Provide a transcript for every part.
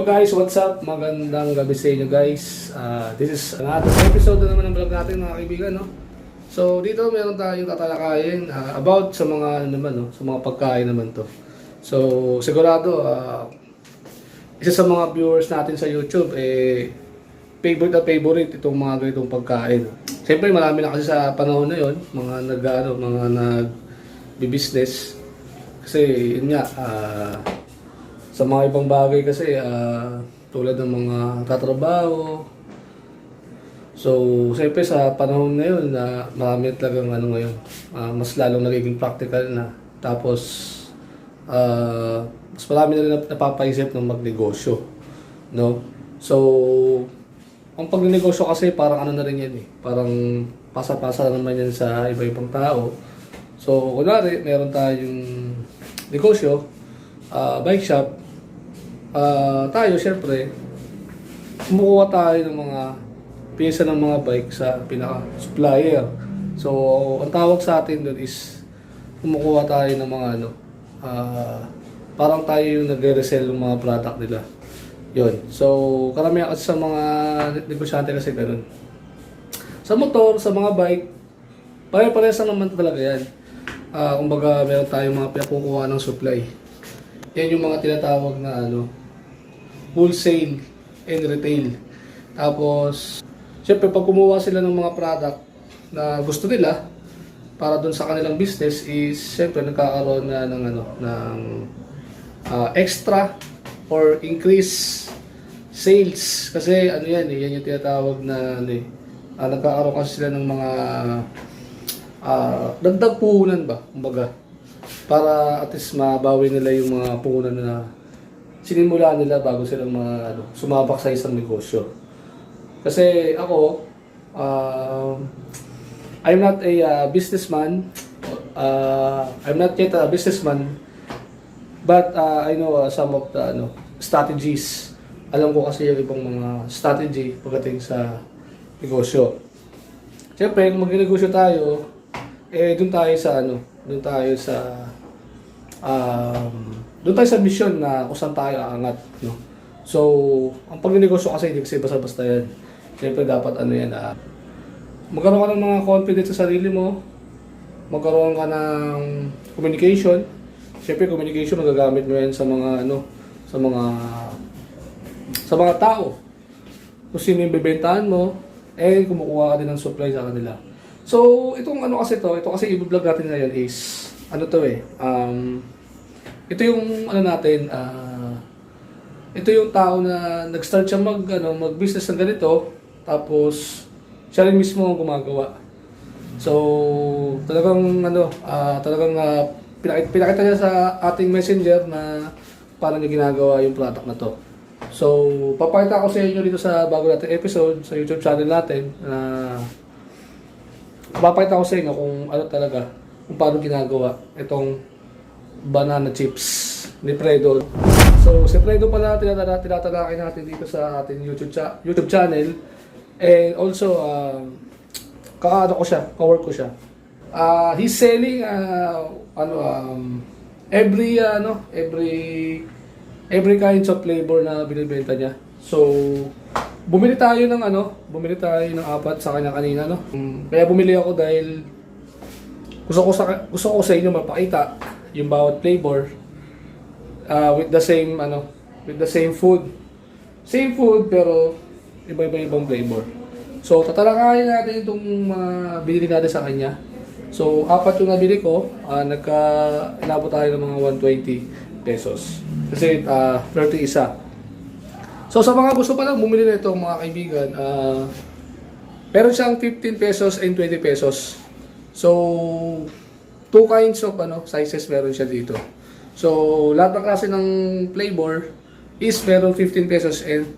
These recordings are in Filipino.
Yo guys, what's up? Magandang gabi sa inyo guys. This is another episode na naman ng vlog natin mga kaibigan, no? So dito meron tayong tatalakayin about sa mga ano naman, no? Sa mga pagkain naman to. So sigurado isa sa mga viewers natin sa YouTube favorite na favorite itong mga ganitong pagkain. Siyempre marami na kasi sa panahon na 'yon, mga nag-business. Kasi yun nga sa mga ibang bagay kasi tulad ng mga tatrabaho. So, siyempre sa panahon ngayon na marami talagang ano ngayon, mas lalong nagiging practical na. Tapos, mas marami na rin napapaisip ng magnegosyo. No? So, ang pagnegosyo kasi parang ano na rin yan eh. Parang pasa-pasa naman yan sa iba-ibang tao. So, kunwari, meron tayong negosyo, bike shop. Tayo syempre kumukuha tayo ng mga pyesa ng mga bike sa pinaka-supplier. So, ang tawag sa atin doon is kumukuha tayo ng mga parang tayo yung nagre-resell ng mga product nila. Yun. So, karamihan sa mga negosyante kasi ganun. Sa motor, sa mga bike, pare-parehas naman talaga yan. Kumbaga, meron tayong mga pinakukuha ng supply. Yan yung mga tinatawag na wholesale and retail. Tapos, syempre pag kumuha sila ng mga product na gusto nila para doon sa kanilang business is syempre nagkakaroon na ng extra or increase sales kasi yan yung tinatawag na nagkakaroon kasi sila ng mga dagdag puhunan ba kumbaga para at least mabawi nila yung mga puhunan na sinimula nila bago sila sumabak sa isang negosyo. Kasi ako, I'm not a businessman. I'm not yet a businessman. But I know some of the strategies. Alam ko kasi yung ibang mga strategy pagdating sa negosyo. Siyempre, kung magnegosyo tayo, doon tayo sa mission na kung saan tayo aangat, no? So, ang pagnegosyo kasi hindi kasi basta-basta yan. Siyempre dapat magkaroon ka ng mga confidence sa sarili mo, magkaroon ka ng communication. Siyempre communication magagamit mo yan sa mga sa mga tao. Kung sino yung bibentahan mo, kumukuha ka din ng supply sa kanila. So, ito kasi i-vlog natin ngayon is ito yung ito yung tao na nag-start siya mag-business ng ganito, tapos siya rin mismo ang gumagawa. So, talagang pinakita niya sa ating messenger na paano niya ginagawa yung product na to. So, papakita ko sa inyo dito sa bago natin episode sa YouTube channel natin papakita ko sa inyo kung kung paano ginagawa itong banana chips ni Fredo. So, si Fredo pala tinatalakay natin dito sa ating YouTube channel. And also, ka-work ko siya. He's selling every kinds of flavor na binibenta niya. So, bumili tayo ng 4 sa kanya kanina, no? Kaya bumili ako dahil gusto ko sa inyo mapakita yung bawat flavor with the same food. Same food pero iba-ibang flavor. So tatalakayin natin itong binili natin sa kanya. So 4 yung nabili ko, inabot tayo ng mga 120 pesos. Kasi 30 isa. So sa mga gusto pa lang bumili nito mga kaibigan, meron siyang 15 pesos and 20 pesos. So 2 kinds of sizes meron siya dito. So, lahat ng klase ng flavor is meron 15 pesos and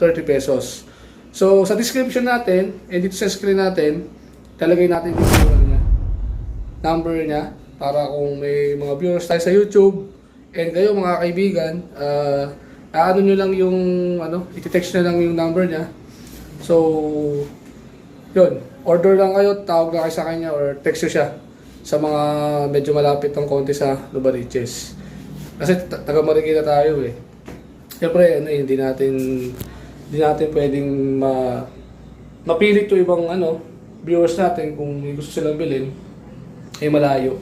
30 pesos. So, sa description natin, and dito sa screen natin, talagay natin dito yung number niya para kung may mga viewers tayo sa YouTube and kayo mga kaibigan, nyo lang yung i-text nyo lang yung number niya. So, yun, order lang kayo, tawag lang kayo sa kanya or text nyo siya sa mga medyo malapit ng konti sa Novaliches. Kasi taga Marikina tayo eh. Siyempre, hindi natin pwedeng mapilit to ibang viewers natin kung may gusto silang bilhin, malayo.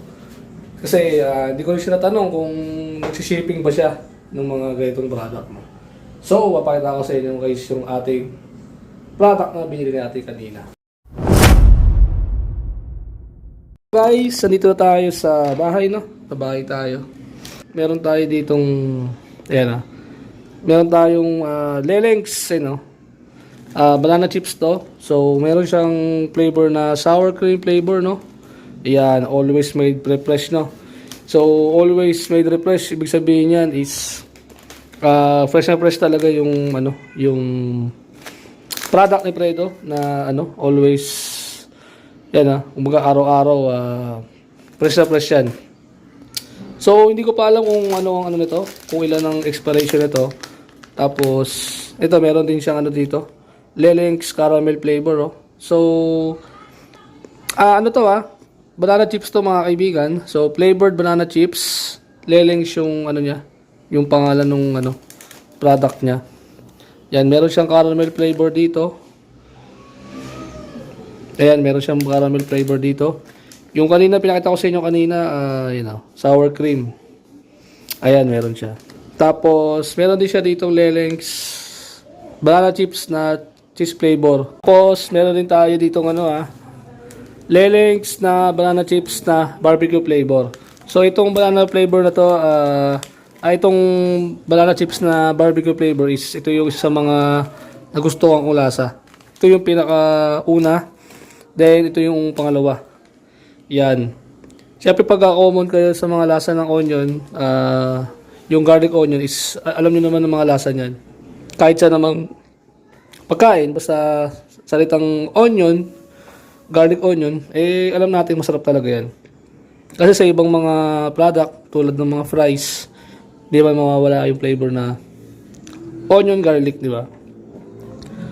Kasi hindi ko rin sila tanong kung nagsishipping ba siya ng mga ganitong product mo. So, papakita ko sa inyo guys yung ating product na binili natin kanina. Guys, nandito na tayo sa bahay, no? Sa bahay tayo. Meron tayo ditong, ayan meron tayong Leleng's, banana chips to. So, meron siyang flavor na sour cream flavor, no? Ayan, always made refresh, no? So, always made refresh, ibig sabihin yan is fresh na fresh talaga yung yung product ni Fredo na always yan kumbaga araw-araw fresh na fresh yan. So hindi ko pa alam kung ano nito, kung ilan ang expiration nito. Tapos ito meron din siyang dito, Leleng's caramel flavor, oh. So banana chips to mga kaibigan. So flavored banana chips, Leleng's yung niya, yung pangalan ng product niya. Yan, meron siyang caramel flavor dito. Ayan, meron siyang caramel flavor dito. Yung kanina pinakita ko sa inyo kanina, sour cream. Ayan, meron siya. Tapos meron din siya ditong Leleng's banana chips na cheese flavor. Tapos meron din tayo ditong Leleng's na banana chips na barbecue flavor. So itong banana flavor na to, itong banana chips na barbecue flavor is ito yung isa sa mga nagustuhan kong lasa. Ito yung pinakauna. Then ito yung pangalawa. Yan. Siyempre pag common kayo sa mga lasa ng onion, yung garlic onion is alam niyo naman ng mga lasa niyan. Kahit sa namang pagkain, basta salitang onion, garlic onion, alam natin masarap talaga yan. Kasi sa ibang mga product tulad ng mga fries, di ba mawawala yung flavor na onion garlic, di ba?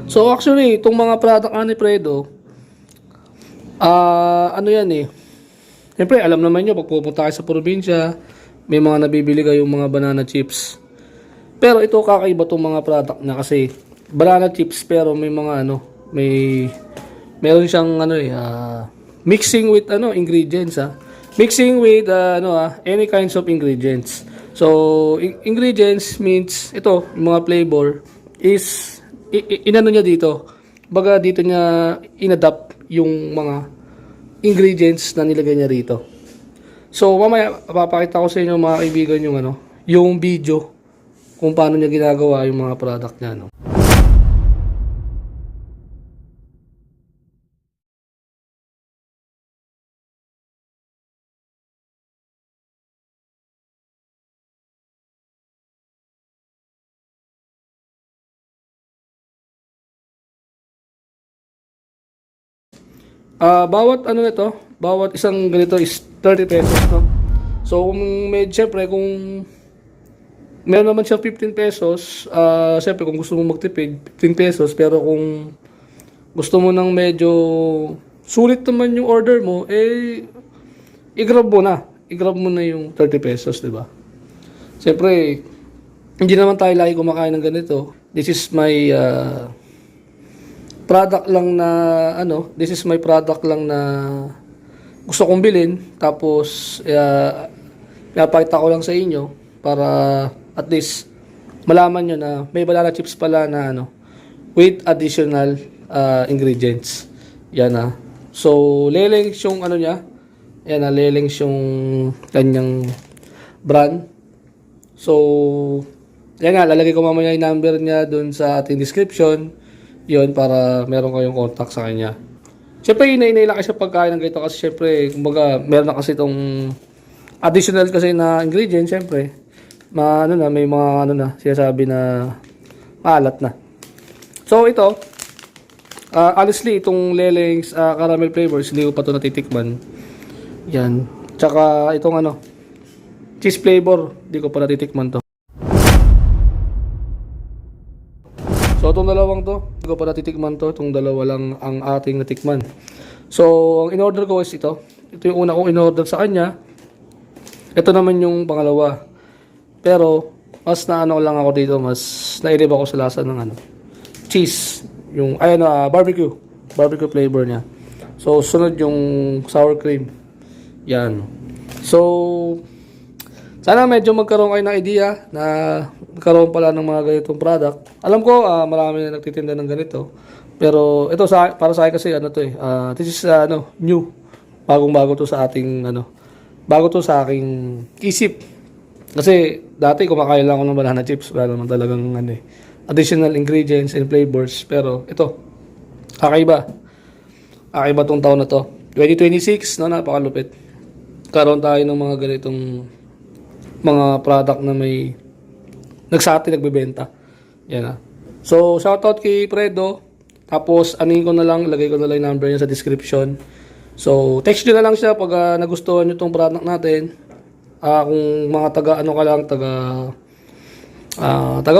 So actually, itong mga product ni Fredo, yan siyempre alam naman nyo, pag pupunta kayo sa probinsya, may mga nabibili kayong mga banana chips. Pero ito kakaiba itong mga product na kasi banana chips pero may mga meron siyang mixing with ingredients, mixing with any kinds of ingredients. So ingredients means ito, yung mga flavor is niya dito. Baga dito niya inadapt yung mga ingredients na nilagay niya rito. So mamaya papakita ko sa inyo mga kaibigan yung video kung paano niya ginagawa yung mga product niya, bawat isang ganito is 30 pesos, no? So kung meron naman siya 15 pesos, syempre kung gusto mo magtipid 15 pesos, pero kung gusto mo ng medyo sulit naman yung order mo, i-grab mo na yung 30 pesos, di ba? Syempre hindi naman tayo lagi kumakain ng ganito. This is my product lang na gusto kong bilhin, tapos pinapakita ko lang sa inyo para at least malaman nyo na may banana chips pala na with additional ingredients. Yan So Leleng's yung niya. Yan Leleng's yung kanyang brand. So yan lalagay ko mamaya yung number niya dun sa ating description. Yun, para meron kayong contact sa kanya. Siyempre, inaila kasi pagkain ng ganito kasi siyempre, kumbaga, meron na kasi itong additional kasi na ingredients, siyempre. May mga sinasabi na maalat na. So, ito, honestly, itong Leleng's caramel flavors, hindi ko pa ito natitikman. Yan. Tsaka, itong cheese flavor, hindi ko pa natitikman to. So, itong dalawang to, hindi ko pa natitikman to. Itong dalawa lang ang ating natikman. So, ang in-order ko is ito. Ito yung una kong in-order sa kanya. Ito naman yung pangalawa. Pero, mas naano lang ako dito, mas nairib ako sa lasa ng ano, cheese. Yung, ayun, barbecue. Barbecue flavor niya. So, sunod yung sour cream. Yan. So, sana medyo magkaroon kayo ng idea na magkaroon pala ng mga ganitong product. Alam ko, marami na nagtitinda ng ganito. Pero, ito para sa akin kasi, ano to eh, this is, new. Bagong-bago to sa ating, bago to sa aking isip. Kasi, dati kumakain lang ako ng banana chips. Wala naman talagang, additional ingredients and flavors. Pero, ito, kakaiba. Kakaiba tong taon na to. 2026, napakalupit. Karoon tayo ng mga ganitong mga product na may nagbebenta. Yan So, shoutout kay Fredo. Tapos, anin ko na lang, lagay ko na lang yung number niya sa description. So, text nyo na lang siya pag nagustuhan nyo tong product natin. Kung mga taga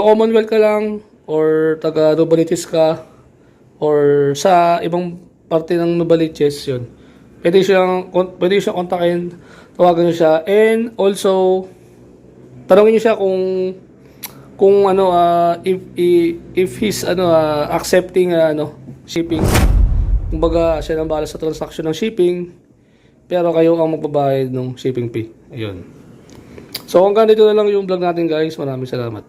Commonwealth ka lang, or taga Novaliches ka, or sa ibang parte ng Novaliches, yun. Pwede siyang kontakin, tawagan nyo siya, and also, tanongin nyo siya kung if he's accepting shipping. Kumbaga, siya nang bahala sa transaction ng shipping, pero kayo ang magbabayad ng shipping fee. Ayun. So hanggang dito na lang yung vlog natin guys. Maraming salamat.